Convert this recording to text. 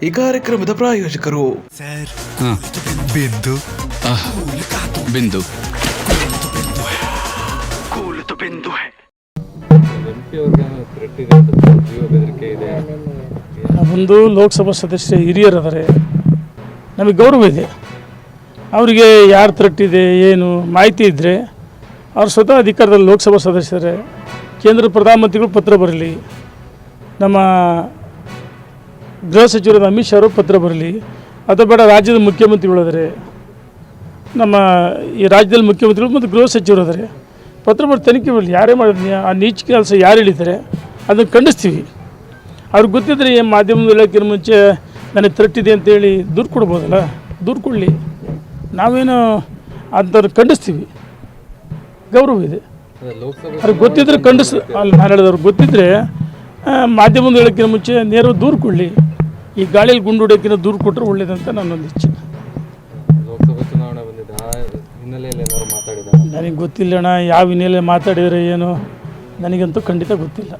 ಈ ಕಾರ್ಯಕ್ರಮದ ಪ್ರಾಯೋಜಕರು ಬಿಂದು ಬಿಂದು ಒಂದು ಲೋಕಸಭಾ ಸದಸ್ಯ ಹಿರಿಯರು ಅದಾರೆ, ನಮಗೆ ಗೌರವ ಇದೆ. ಅವರಿಗೆ ಯಾರು ಥ್ರೆಟ್ಟಿದೆ ಏನು ಮಾಹಿತಿ ಇದ್ದರೆ ಅವ್ರು ಸ್ವತಃ ಅಧಿಕಾರದಲ್ಲಿ ಲೋಕಸಭಾ ಸದಸ್ಯರೇ, ಕೇಂದ್ರ ಪ್ರಧಾನಮಂತ್ರಿಗಳು ಪತ್ರ ಬರಲಿ, ನಮ್ಮ ಗೃಹ ಸಚಿವರಾದ ಅಮಿತ್ ಶಾ ಅವರು ಪತ್ರ ಬರಲಿ, ಅಥವಾ ಬೇಡ ರಾಜ್ಯದ ಮುಖ್ಯಮಂತ್ರಿಗಳು ಆದರೆ, ನಮ್ಮ ಈ ರಾಜ್ಯದಲ್ಲಿ ಮುಖ್ಯಮಂತ್ರಿಗಳು ಮತ್ತು ಗೃಹ ಸಚಿವರು ಆದರೆ ಪತ್ರ ಬರೆದು ತನಿಖೆ ಬರಲಿ. ಯಾರೇ ಮಾಡಿದ್ನಿ ಆ ನೀಚ ಕೆಲಸ ಯಾರು ಹೇಳಿದ್ದಾರೆ ಅದನ್ನು ಖಂಡಿಸ್ತೀವಿ. ಅವ್ರಿಗೆ ಗೊತ್ತಿದ್ದರೆ ಮಾಧ್ಯಮದ ಹೇಳೋಕ್ಕಿಂತ ಮುಂಚೆ ನನಗೆ ಥ್ರೆಟ್ಟಿದೆ ಅಂತೇಳಿ ದೂರು ಕೊಡ್ಬೋದಲ್ಲ, ದೂರು ಕೊಡಲಿ. ನಾವೇನು ಅಂಥವ್ರು ಖಂಡಿಸ್ತೀವಿ, ಗೌರವ ಇದೆ. ಅವ್ರಿಗೆ ಗೊತ್ತಿದ್ದರೆ ಅಲ್ಲಿ ನಾನು ಹೇಳಿದವ್ರಿಗೆ ಗೊತ್ತಿದ್ದರೆ ಮಾಧ್ಯಮದ ಹೇಳೋಕ್ಕಿಂತ ಮುಂಚೆ ನೇರವಾಗಿ ದೂರು ಕೊಡಲಿ. ಈ ಗಾಳಿಯಲ್ಲಿ ಗುಂಡು ಹೊಡೆಯೋಕ್ಕಿಂತ ದೂರು ಕೊಟ್ಟರೆ ಒಳ್ಳೇದಂತ ನನ್ನೊಂದು ಇಚ್ಛೆ. ಲೋಕಸಭಾ ಚುನಾವಣೆ ಬಂದಿದ್ದ ಹಿನ್ನೆಲೆಯಲ್ಲಿ ಏನಾದ್ರು ಮಾತಾಡಿದ್ದಾರೆ? ನನಗೆ ಗೊತ್ತಿಲ್ಲ ಅಣ್ಣ, ಯಾವ ಹಿನ್ನೆಲೆ ಮಾತಾಡಿದರೆ ಏನು ನನಗಂತೂ ಖಂಡಿತ ಗೊತ್ತಿಲ್ಲ.